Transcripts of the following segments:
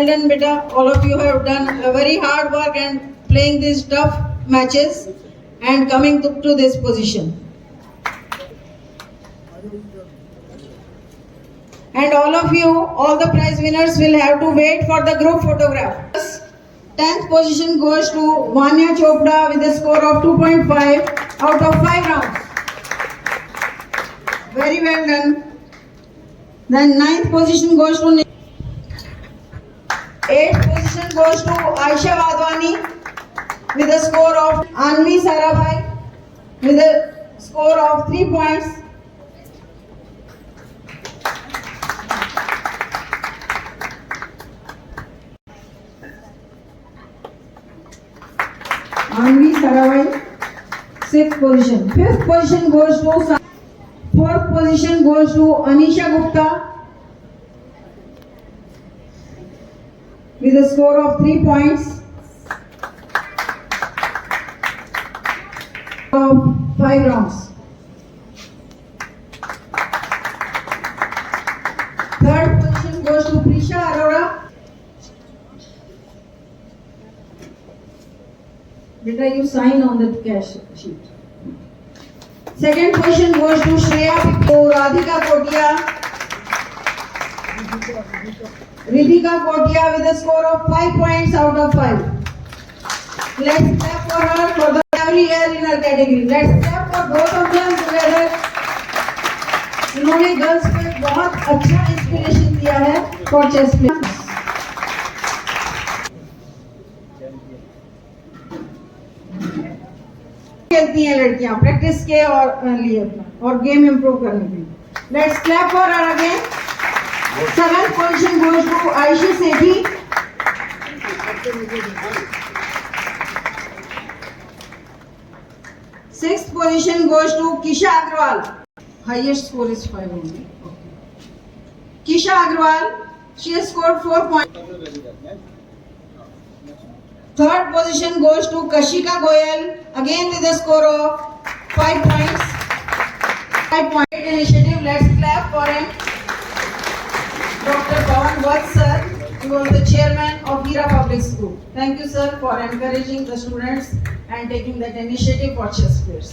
done, beta. All of you have done a very hard work and playing these tough matches and coming to this position. And all of you, all the prize winners will have to wait for the group photograph. 10th position goes to Vanya Chopra with a score of 2.5 out of 5 rounds. Very well done. Then 9th position goes to 8th position goes to Aisha Wadwani with a score of Anvi Sarabhai with a score of 3 points. Anvi Sarabhai, 6th position. 5th position goes to 4th position goes to Anisha Gupta with a score of 3 points of 5 rounds. 3rd position goes to Prisha Arora. Beta, you sign on the cash sheet. 2nd position goes to Shreya Pikku, Radhika Kotia, Ritika Kotia with a score of 5 points out of 5. Let's clap for her for the every year in her category. Let's clap for both of them together. इन्होंने girls को बहुत अच्छा inspiration दिया है for chess play. खेलती हैं लड़कियां practice के और लिए और गेम इंप्रूव करने के लिए. Let's clap for her again. 7th position goes to Aishi Sethi. 6th position goes to Kisha Agrawal. Highest score is 5 only. Kisha Agrawal, she has scored 4 points. 3rd position goes to Kashika Goyal, again with a score of 5 points. 5 point initiative. Let's clap for him. Dr. Pawan Vats sir, he was the chairman of Hira Public School. Thank you sir for encouraging the students and taking that initiative for chess players.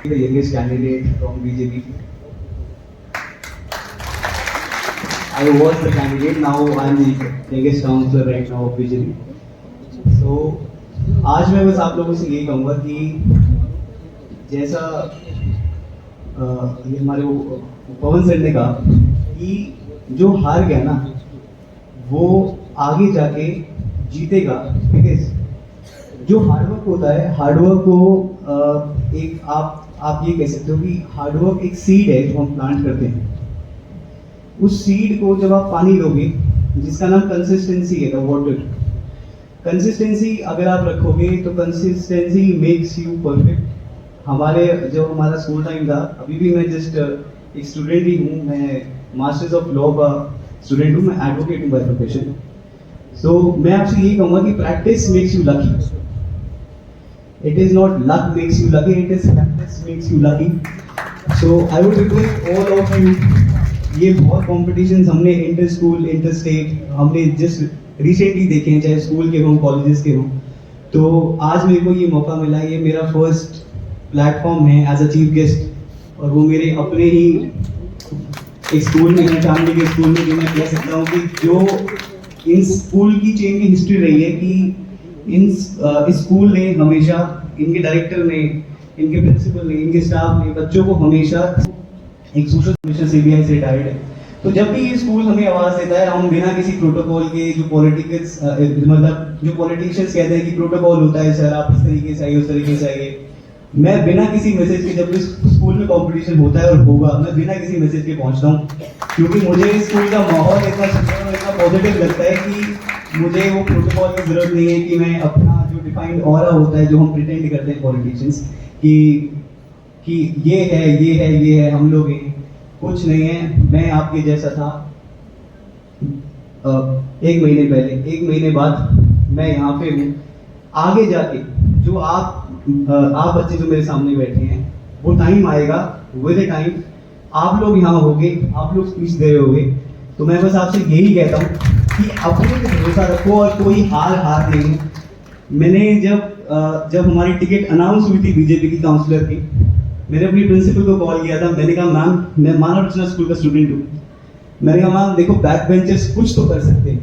The youngest candidate from BJP. I was the candidate, now I am the youngest councillor right now of BJP. So आज मैं बस आप लोगों से यही कहूँगा कि जैसा ये हमारे पवन सर ने कहा कि जो हार गया ना वो आगे जाके जीतेगा. बिकॉज जो हार्डवर्क होता है, हार्डवर्क को एक आप ये कह सकते हो कि हार्डवर्क एक सीड है जो हम प्लांट करते हैं. उस सीड को जब आप पानी दोगे, जिसका नाम कंसिस्टेंसी है, वाटर कंसिस्टेंसी अगर आप रखोगे तो कंसिस्टेंसी मेक्स यू परफेक्ट. हमारे जो हमारा स्कूल टाइम था, अभी भी मैं जस्ट एक स्टूडेंट ही हूँ, मैं मास्टर्स ऑफ लॉ का स्टूडेंट हूँ, मैं एडवोकेट हूँ बाय प्रोफेशन. सो मैं आपसे यही कहूँगा कि practice makes you lucky. It is not luck makes you lucky, it is practice makes you lucky. So I would request all of you, ये बहुत कॉम्पिटिशन्स हमने इंटर स्कूल, इंटर स्टेट हमने just recently देखे हैं, चाहे school के हों, colleges के हों. तो आज मेरे को ये मौका मिला, ये मेरा फर्स्ट प्लेटफॉर्म है एज अ चीफ गेस्ट, और वो मेरे अपने ही एक स्कूल में, फैमिली के स्कूल में, जो मैं कह सकता हूँ कि जो इन स्कूल की चेंज की हिस्ट्री रही है कि इस स्कूल ने हमेशा, इनके डायरेक्टर ने, इनके प्रिंसिपल ने, इनके स्टाफ ने बच्चों को हमेशा एक सोशल मिशन सीबीआई से रिटायर्ड है. तो जब भी ये स्कूल हमें आवाज़ देता है, हम बिना किसी प्रोटोकॉल के, जो पॉलिटिक्स मतलब जो पॉलिटिशियंस कहते हैं कि प्रोटोकॉल होता है सर, आप इस तरीके से आइए, उस तरीके से आइए, मैं बिना किसी मैसेज के जब इस स्कूल में स्कूल कंपटीशन होता है और होगा, मैं बिना किसी मैसेज के पहुंचता हूँ, क्योंकि मुझे स्कूल का माहौल इतना सुंदर और इतना पॉजिटिव लगता है कि मुझे वो प्रोटोकॉल की जरूरत नहीं है कि मैं अपना जो डिफाइंड ऑरा होता है, जो हम प्रिटेंड करते हैं पॉलिटिशियंस कि ये है हम लोग हैं, कुछ नहीं है। मैं आपके जैसा था 1 महीने पहले, 1 महीने बाद मैं यहाँ पे हूँ। आगे जाके जो आप बच्चे जो मेरे सामने बैठे हैं, वो टाइम आएगा, विद द टाइम आप लोग यहाँ होगे, आप लोग स्पीच दे रहे होगे, तो मैं बस आपसे यही कहता हूँ कि अपने पे भरोसा रखो और कोई हार नहीं है। मैंने जब हमारी टिकट अनाउंस हुई थी बीजेपी की काउंसलर की, मैंने अपनी प्रिंसिपल को कॉल किया था। मैंने कहा मैम, मैं मानव रचना स्कूल का स्टूडेंट हूँ, मैंने कहा मैम देखो बैक बेंचर्स कुछ तो कर सकते हैं।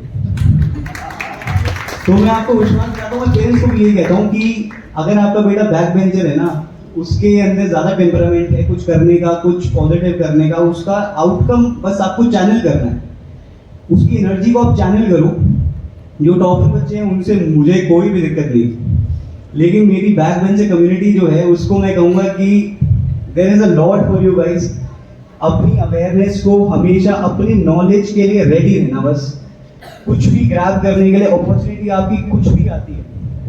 तो मैं आपको विश्वास दिलाता हूँ, मैं पेरेंट्स को भी यही कहता हूँ कि अगर आपका बेटा बैक बेंचर है ना, उसके अंदर ज्यादा टेम्परामेंट है कुछ करने का, कुछ पॉजिटिव करने का, उसका आउटकम बस आपको चैनल करना है, उसकी एनर्जी को आप चैनल करो। जो टॉपर बच्चे हैं उनसे मुझे कोई भी दिक्कत नहीं, लेकिन मेरी बैक बेंचर कम्युनिटी जो है उसको मैं कहूँगा कि there is a lot for you guys. अपनी अवेयरनेस को हमेशा अपनी नॉलेज के लिए रेडी रहना, बस कुछ भी ग्रैब करने के लिए अपॉर्चुनिटी आपकी कुछ भी आती है,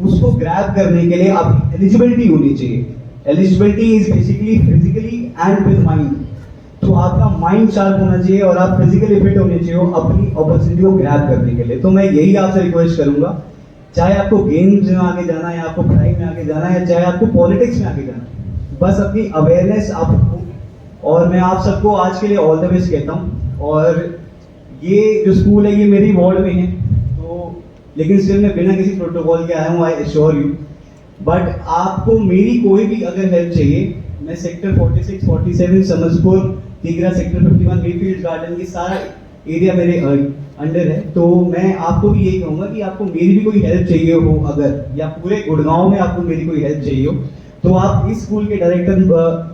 उसको ग्रैब करने के लिए आपकी एलिजिबिलिटी होनी चाहिए। Eligibility is basically physically and with mind. तो आपका माइंड शार्प होना चाहिए और आप फिजिकली फिट होने चाहिए अपनी अपॉर्चुनिटी को ग्रैब करने के लिए। तो मैं यही आपसे रिक्वेस्ट करूंगा, चाहे आपको गेम्स में आगे जाना है, आपको पढ़ाई में आगे जाना है, चाहे आपको पॉलिटिक्स में आगे जाना है, बस अपनी अवेयरनेस आप रखो। और मैं आप सबको आज के लिए ऑल द बेस्ट कहता हूँ। और ये जो स्कूल है ये मेरी वार्ड में है, तो लेकिन सिर्फ मैं बिना किसी प्रोटोकॉल के आया हूँ, आई एश्योर यू। बट आपको मेरी कोई भी अगर हेल्प चाहिए, मैं सेक्टर 46, 47, समझपुर, तिगरा, सेक्टर 51, मीफील्ड गार्डन, ये सारा एरिया मेरे अंडर है। तो मैं आपको भी यही कहूँगा कि आपको मेरी भी कोई हेल्प चाहिए हो अगर, या पूरे गुड़गांव में आपको मेरी कोई हेल्प चाहिए हो, तो आप इस स्कूल के डायरेक्टर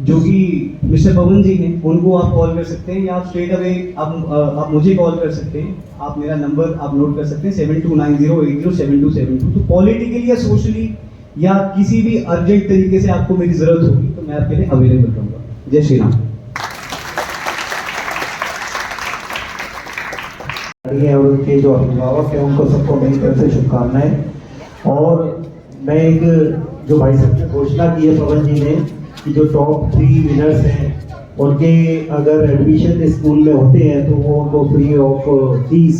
जो कि मिस्टर पवन जी हैं, उनको आप कॉल कर सकते हैं, या आप स्ट्रेट अवे आप मुझे कॉल कर सकते हैं। आप मेरा नंबर आप नोट कर सकते हैं 7290807272। तो पॉलिटिकली या सोशली या किसी भी अर्जेंट तरीके से आपको मेरी जरूरत होगी तो मैं आपके लिए अवेलेबल रहूंगा। जय श्री राम। और उनके जो अभिभावक हैं उनको सबको मेरी तरफ से शुभकामनाएं। और मैं एक जो भाई साहब ने घोषणा की है पवन जी ने कि जो टॉप 3 विनर्स हैं उनके अगर एडमिशन स्कूल में होते हैं तो वो उनको फ्री ऑफ फीस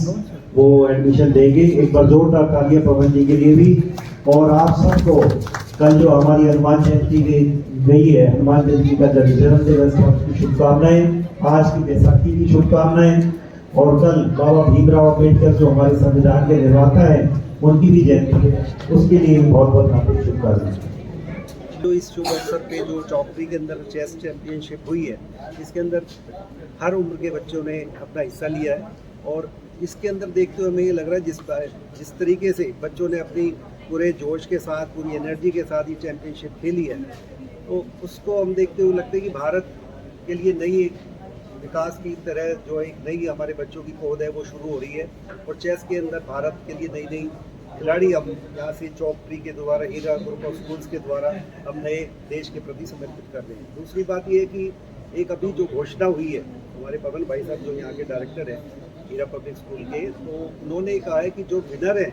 वो एडमिशन देंगे। एक बार जोरदार तालियां पवन जी के लिए भी। और आप सबको कल जो हमारी हनुमान जयंती गई है, हनुमान जयंती का जन्मदिन की शुभकामनाएं, आज की बैसाखी की शुभकामनाएं, और कल बाबा भीमराव अम्बेडकर जो हमारे संविधान के निर्माता है उनकी भी जयंती है, उसके लिए बहुत बहुत हार्दिक शुभकामनाएं। जो इस शुभ अवसर पे जो चौकड़ी के अंदर चेस चैंपियनशिप हुई है, इसके अंदर हर उम्र के बच्चों ने अपना हिस्सा लिया है। और इसके अंदर देखते हुए हमें ये लग रहा है जिस तरीके से बच्चों ने अपनी पूरे जोश के साथ, पूरी एनर्जी के साथ ये चैंपियनशिप खेली है, तो उसको हम देखते हुए लगता है कि भारत के लिए नई एक विकास की तरह जो एक नई हमारे बच्चों की खोज है वो शुरू हो रही है। और चेस के अंदर भारत के लिए नई नई खिलाड़ी हम यहाँ से चौकड़ी के द्वारा, हीरा ग्रुप ऑफ स्कूल्स के द्वारा हम नए देश के प्रति समर्पित कर रहे हैं। दूसरी बात ये है कि एक अभी जो घोषणा हुई है हमारे पवन भाई साहब जो यहाँ के डायरेक्टर हैं हीरा पब्लिक स्कूल के, तो उन्होंने कहा है कि जो विनर हैं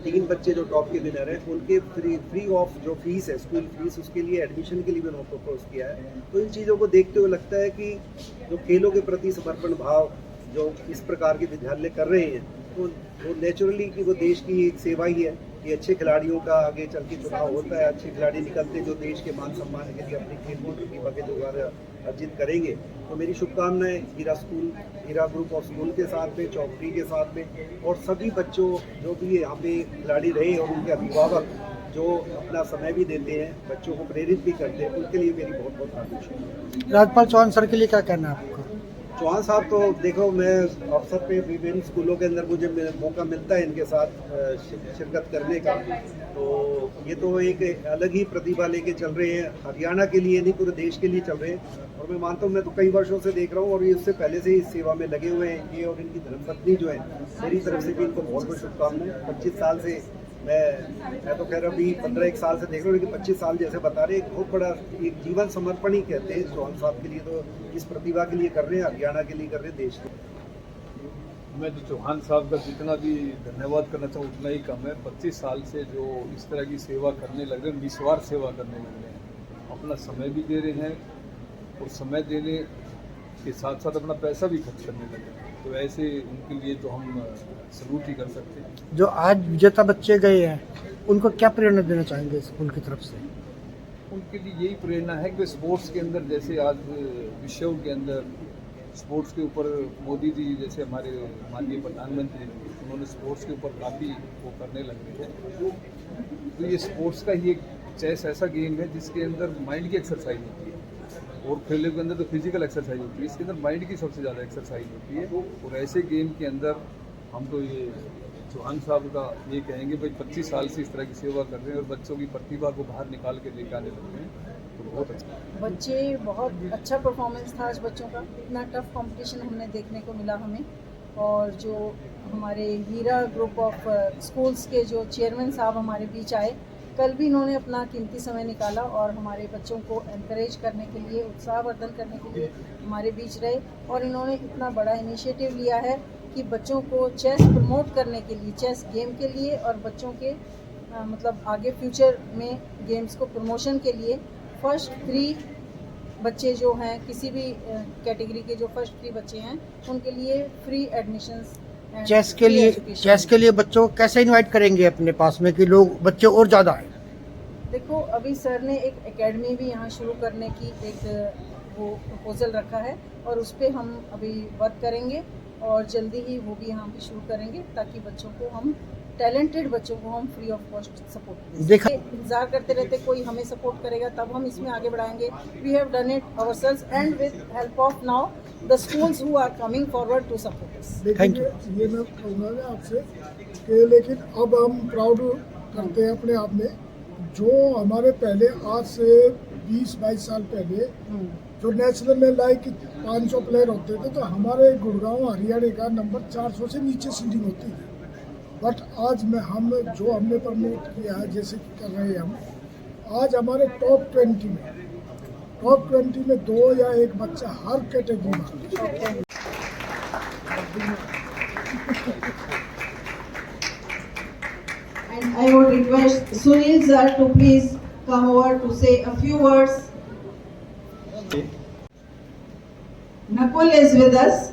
3 बच्चे जो टॉप के विनर हैं उनके फ्री ऑफ जो फीस है स्कूल फीस, उसके लिए एडमिशन के लिए भी उन्होंने प्रपोज किया है। तो इन चीज़ों को देखते हुए लगता है कि जो खेलों के प्रति समर्पण भाव जो इस प्रकार के विद्यालय कर रहे हैं, तो वो नेचुरली कि वो देश की एक सेवा ही है कि अच्छे खिलाड़ियों का आगे चल के चुनाव होता है, अच्छे खिलाड़ी निकलते हैं जो देश के मान सम्मान के लिए अपनी खेल की प्रतिभा के द्वारा अर्जित करेंगे। तो मेरी शुभकामनाएं हीरा ग्रुप ऑफ स्कूल के साथ में, चौकड़ी के साथ में, और सभी बच्चों जो भी यहाँ पे खिलाड़ी रहे और उनके अभिभावक जो अपना समय भी देते हैं, बच्चों को प्रेरित भी करते हैं, उनके लिए मेरी बहुत बहुत हार्दिक शुभकामनाएं। राजपाल चौहान सर के लिए क्या कहना है आपका? चौहान साहब तो देखो, मैं अवसर पे विभिन्न स्कूलों के अंदर मुझे मौका मिलता है इनके साथ शिरकत करने का, तो ये तो एक अलग ही प्रतिभा लेके चल रहे हैं, हरियाणा के लिए नहीं पूरे देश के लिए चल रहे हैं। और मैं मानता हूँ, मैं तो कई वर्षों से देख रहा हूँ और ये इससे पहले से ही इस सेवा में लगे हुए हैं ये, और इनकी धर्मपत्नी जो है, मेरी तरफ से भी इनको बहुत बहुत शुभकामनाएं। 25 साल से मैं तो खैर अभी 15 साल से देख रहा हूँ, लेकिन 25 साल जैसे बता रहे, एक बहुत बड़ा एक जीवन समर्पण ही कहते हैं चौहान साहब के लिए। तो इस प्रतिभा के लिए कर रहे हैं, हरियाणा के लिए कर रहे हैं, देश के लिए। मैं तो चौहान साहब का जितना भी धन्यवाद करना चाहूँ उतना ही कम है। 25 साल से जो इस तरह की सेवा करने लग रहे हैं, निस्वार्थ सेवा करने लग रहे हैं, अपना समय भी दे रहे हैं और समय देने के साथ साथ अपना पैसा भी खर्च करने लगे हैं। तो ऐसे उनके लिए तो हम सलूट ही कर सकते हैं। जो आज विजेता बच्चे गए हैं उनको क्या प्रेरणा देना चाहेंगे स्कूल की तरफ से? उनके लिए यही प्रेरणा है कि स्पोर्ट्स के अंदर, जैसे आज विषयों के अंदर स्पोर्ट्स के ऊपर मोदी जी जैसे हमारे माननीय प्रधानमंत्री, उन्होंने स्पोर्ट्स के ऊपर काफ़ी वो करने लगे हैं। तो ये स्पोर्ट्स का ही एक चेस ऐसा गेम है जिसके अंदर माइंड की एक्सरसाइज होती है, और खेलों के अंदर तो फिजिकल एक्सरसाइज होती है, इसके अंदर माइंड की सबसे ज़्यादा एक्सरसाइज होती है। और ऐसे गेम के अंदर हम तो ये चौहान साहब का ये कहेंगे भाई 25 साल से इस तरह की सेवा कर रहे हैं और बच्चों की प्रतिभा को बाहर निकाल के लेकर आने लग रहे हैं, तो बहुत अच्छा। बच्चे बहुत अच्छा परफॉर्मेंस था आज बच्चों का, इतना टफ कंपटीशन हमने देखने को मिला हमें। और जो हमारे हीरा ग्रुप ऑफ स्कूल्स के जो चेयरमैन साहब हमारे बीच आए, कल भी इन्होंने अपना कीमती समय निकाला और हमारे बच्चों को एनकरेज करने के लिए, उत्साहवर्धन करने के लिए हमारे बीच रहे। और इन्होंने इतना बड़ा इनिशिएटिव लिया है कि बच्चों को चेस प्रमोट करने के लिए, चेस गेम के लिए और बच्चों के मतलब आगे फ्यूचर में गेम्स को प्रमोशन के लिए फर्स्ट 3 बच्चे जो हैं, किसी भी कैटेगरी के जो फर्स्ट 3 बच्चे हैं, उनके लिए फ्री एडमिशन्स चेस के लिए बच्चों को कैसे इनवाइट करेंगे अपने पास में कि लोग बच्चे और ज़्यादा आए? देखो, अभी सर ने एक एकेडमी भी यहाँ शुरू करने की एक वो प्रपोजल रखा है और उस पर हम अभी वर्क करेंगे और जल्दी ही वो भी यहाँ पे शुरू करेंगे, ताकि बच्चों को हम, टैलेंटेड बच्चों को हम फ्री ऑफ कॉस्ट सपोर्ट करें। देखा, इंतजार करते रहते कोई हमें सपोर्ट करेगा तब हम इसमें आगे बढ़ाएंगे। We have done it ourselves and with help of now the schools who are coming forward to support us. Thank you. ये मैं कहूँगा आपसे कि लेकिन अब हम प्राउड करते हैं अपने आप में, जो हमारे पहले आज से 20-22 साल पहले जो नेशनल में लाइक 500 प्लेयर होते थे, तो हमारे गुड़गांव हरियाणा का नंबर 400 से नीचे सीडिंग होती थी। बट आज में हमने प्रमोट किया है, जैसे कि कर रहे हैं हम, आज हमारे टॉप 20 में 2 या 1 बच्चा हर कैटेगरी में। And I would request Sunil sir to please come over to say a few words. Nakul is with us.